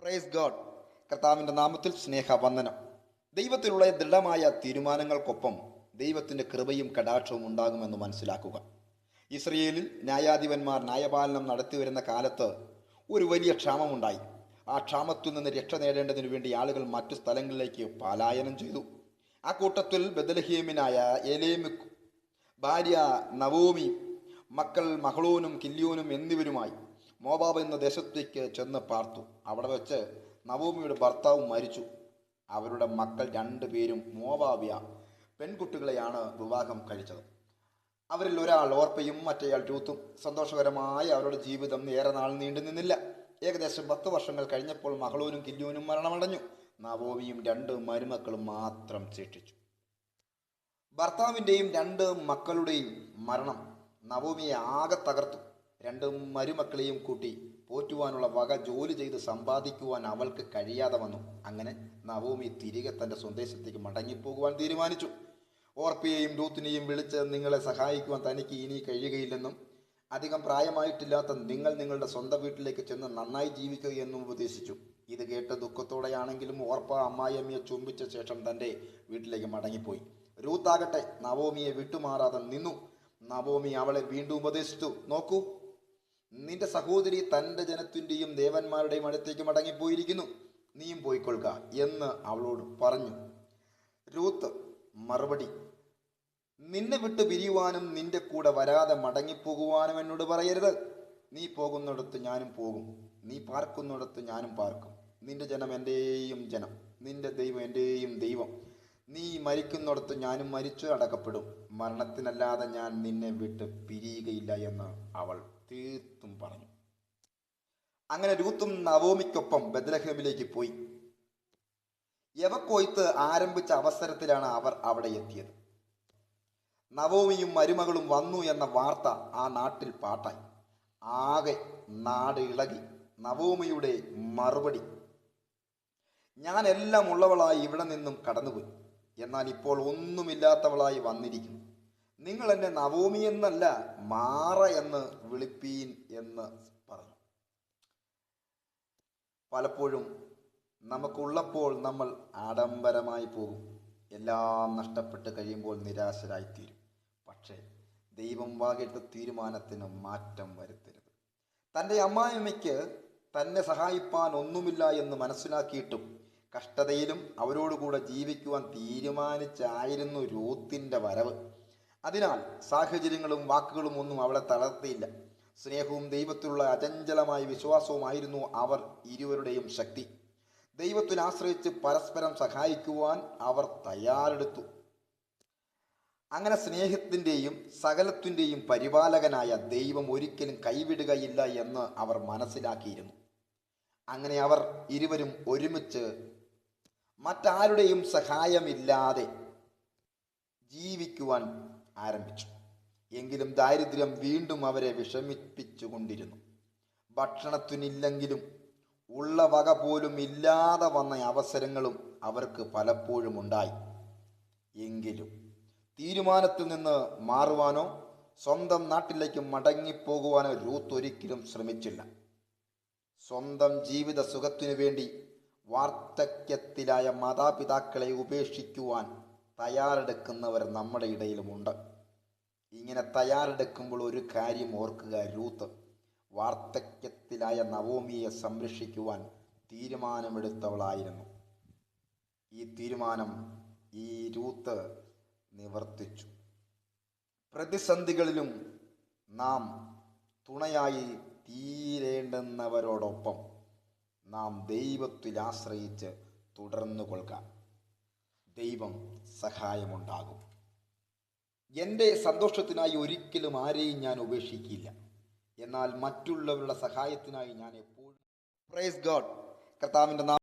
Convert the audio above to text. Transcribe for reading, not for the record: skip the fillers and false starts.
Praise God. കർത്താവിൻ്റെ നാമത്തിൽ സ്നേഹവന്ദനം. ദൈവത്തിലുള്ള ദൃഢമായ തീരുമാനങ്ങൾക്കൊപ്പം ദൈവത്തിൻ്റെ കൃപയും കടാക്ഷവും ഉണ്ടാകുമെന്ന് മനസ്സിലാക്കുക. ഇസ്രയേലിൽ ന്യായാധിപന്മാർ ന്യായപാലനം നടത്തിവരുന്ന കാലത്ത് ഒരു വലിയ ക്ഷാമമുണ്ടായി. ആ ക്ഷാമത്തിൽ നിന്ന് രക്ഷ നേടേണ്ടതിനു വേണ്ടി ആളുകൾ മറ്റു സ്ഥലങ്ങളിലേക്ക് പലായനം ചെയ്തു. ആ കൂട്ടത്തിൽ ബെത്ലഹേമിനായ എലേമിക് ഭാര്യ നവോമി, മക്കൾ മഹ്ളോനും കില്യോനും എന്നിവരുമായി മോവാബ് എന്ന ദേശത്തേക്ക് ചെന്ന് പാർത്തു. അവിടെ വെച്ച് നവോമിയുടെ ഭർത്താവ് മരിച്ചു. അവരുടെ മക്കൾ രണ്ടുപേരും മോവാബിയ പെൺകുട്ടികളെയാണ് വിവാഹം കഴിച്ചത്. അവരിൽ ഒരാൾ ഓർപ്പയും മറ്റേയാൾ രൂത്തും. സന്തോഷകരമായ അവരുടെ ജീവിതം ഏറെ നാൾ നീണ്ടു നിന്നില്ല. ഏകദേശം 10 വർഷങ്ങൾ കഴിഞ്ഞപ്പോൾ മഹ്ളോനും കില്യോനും മരണമടഞ്ഞു. നവോമിയും 2 മരുമക്കളും മാത്രം ശേഷിച്ചു. ഭർത്താവിൻ്റെയും 2 മക്കളുടെയും മരണം നവോമിയെ ആകെ തകർത്തു. 2 മരുമക്കളെയും കൂട്ടി പോറ്റുവാനുള്ള വക ജോലി ചെയ്ത് സമ്പാദിക്കുവാൻ അവൾക്ക് കഴിയാതെ വന്നു. അങ്ങനെ നവോമി തിരികെ തൻ്റെ സ്വദേശത്തേക്ക് മടങ്ങിപ്പോകുവാൻ തീരുമാനിച്ചു. ഓർപ്പയെയും രൂത്തിനെയും വിളിച്ച് നിങ്ങളെ സഹായിക്കുവാൻ തനിക്ക് ഇനി കഴിയുകയില്ലെന്നും അധികം പ്രായമായിട്ടില്ലാത്ത നിങ്ങൾ നിങ്ങളുടെ സ്വന്തം വീട്ടിലേക്ക് ചെന്ന് നന്നായി ജീവിക്കുക എന്നും ഉപദേശിച്ചു. ഇത് കേട്ട് ദുഃഖത്തോടെയാണെങ്കിലും ഓർപ്പ അമ്മായിയമ്മയെ ചുംബിച്ച ശേഷം തൻ്റെ വീട്ടിലേക്ക് മടങ്ങിപ്പോയി. രൂത്താകട്ടെ നവോമിയെ വിട്ടുമാറാതെ നിന്നു. നവോമി അവളെ വീണ്ടും ഉപദേശിച്ചു. നോക്കൂ, നിന്റെ സഹോദരി തൻ്റെ ജനത്തിൻ്റെയും ദേവന്മാരുടെയും അടുത്തേക്ക് മടങ്ങിപ്പോയിരിക്കുന്നു. നീയും പോയിക്കൊള്ളുക എന്ന് അവളോട് പറഞ്ഞു. രൂത്ത് മറുപടി, നിന്നെ വിട്ട് പിരിയുവാനും നിന്റെ കൂടെ വരാതെ മടങ്ങിപ്പോകുവാനും എന്നോട് പറയരുത്. നീ പോകുന്നിടത്ത് ഞാനും പോകും, നീ പാർക്കുന്നിടത്ത് ഞാനും പാർക്കും. നിന്റെ ജനം എൻ്റെയും ജനം, നിന്റെ ദൈവം എൻ്റെയും ദൈവം. നീ മരിക്കുന്നിടത്ത് ഞാനും മരിച്ചു അടക്കപ്പെടും. മരണത്തിനല്ലാതെ ഞാൻ നിന്നെ വിട്ട് പിരിയുകയില്ല എന്ന് അവൾ തീർത്തും പറഞ്ഞു. അങ്ങനെ രൂത്തും നവോമിക്കൊപ്പം ബെത്ലഹേമിലേക്ക് പോയി. യവക്കൊയ്ത്ത് ആരംഭിച്ച അവസരത്തിലാണ് അവർ അവിടെ എത്തിയത്. നവോമിയും മരുമകളും വന്നു എന്ന വാർത്ത ആ നാട്ടിൽ പാട്ടായി. ആകെ നാട് ഇളകി. നവോമിയുടെ മറുപടി, ഞാൻ എല്ലാം ഉള്ളവളായി ഇവിടെ നിന്നും കടന്നുപോയി, എന്നാൽ ഇപ്പോൾ ഒന്നുമില്ലാത്തവളായി വന്നിരിക്കുന്നു. നിങ്ങൾ എന്നെ നവോമി എന്നല്ല മാറ എന്ന് വിളിപ്പീൻ എന്ന് പറഞ്ഞു. പലപ്പോഴും നമുക്കുള്ളപ്പോൾ നമ്മൾ ആഡംബരമായി പോകും. എല്ലാം നഷ്ടപ്പെട്ട് കഴിയുമ്പോൾ നിരാശരായിത്തീരും. പക്ഷേ ദൈവം വാകിട്ട തീരുമാനത്തിന് മാറ്റം വരുത്തരുത്. തൻ്റെ അമ്മായിയമ്മയ്ക്ക് തന്നെ സഹായിപ്പാൻ ഒന്നുമില്ല എന്ന് മനസ്സിലാക്കിയിട്ടും കഷ്ടതയിലും അവരോടുകൂടെ ജീവിക്കുവാൻ തീരുമാനിച്ചായിരുന്നു രൂത്തിൻ്റെ വരവ്. അതിനാൽ സാഹചര്യങ്ങളും വാക്കുകളും ഒന്നും അവളെ തളർത്തിയില്ല. സ്നേഹവും ദൈവത്തിലുള്ള അചഞ്ചലമായ വിശ്വാസവുമായിരുന്നു അവർ ഇരുവരുടെയും ശക്തി. ദൈവത്തിൽ ആശ്രയിച്ച് പരസ്പരം സഹായിക്കുവാൻ അവർ തയ്യാറെടുത്തു. അങ്ങനെ സ്നേഹത്തിൻ്റെയും സകലത്തിൻ്റെയും പരിപാലകനായ ദൈവം ഒരിക്കലും കൈവിടുകയില്ല എന്ന് അവർ മനസ്സിലാക്കിയിരുന്നു. അങ്ങനെ അവർ ഇരുവരും ഒരുമിച്ച് മറ്റാരുടെയും സഹായമില്ലാതെ ജീവിക്കുവാൻ ആരംഭിച്ചു. എങ്കിലും ദാരിദ്ര്യം വീണ്ടും അവരെ വിഷമിപ്പിച്ചുകൊണ്ടിരുന്നു. ഭക്ഷണത്തിനില്ലെങ്കിലും ഉള്ള വക പോലും ഇല്ലാതെ വന്ന അവസരങ്ങളും അവർക്ക് പലപ്പോഴും ഉണ്ടായി. എങ്കിലും തീരുമാനത്തിൽ നിന്ന് മാറുവാനോ സ്വന്തം നാട്ടിലേക്ക് മടങ്ങിപ്പോകുവാനോ രൂത്ത് ഒരിക്കലും ശ്രമിച്ചില്ല. സ്വന്തം ജീവിത സുഖത്തിനു വേണ്ടി വാർദ്ധക്യത്തിലായ മാതാപിതാക്കളെ ഉപേക്ഷിക്കുവാൻ തയ്യാറെടുക്കുന്നവർ നമ്മുടെ ഇടയിലുമുണ്ട്. ഇങ്ങനെ തയ്യാറെടുക്കുമ്പോൾ ഒരു കാര്യം ഓർക്കുക, രൂത്ത് വാർദ്ധക്യത്തിലായ നവോമിയെ സംരക്ഷിക്കുവാൻ തീരുമാനമെടുത്തവളായിരുന്നു. ഈ തീരുമാനം ഈ രൂത്ത് നിവർത്തിച്ചു. പ്രതിസന്ധികളിലും നാം തുണയായി തീരേണ്ടുന്നവരോടൊപ്പം നാം ദൈവത്തിൽ ആശ്രയിച്ച് തുടർന്നു കൊള്ളുക. ദൈവം സഹായമുണ്ടാകും. എൻ്റെ സന്തോഷത്തിനായി ഒരിക്കലും ആരെയും ഞാൻ ഉപേക്ഷിക്കില്ല. എന്നാൽ മറ്റുള്ളവരുടെ സഹായത്തിനായി ഞാൻ എപ്പോഴും. Praise God. കർത്താവിൻ്റെ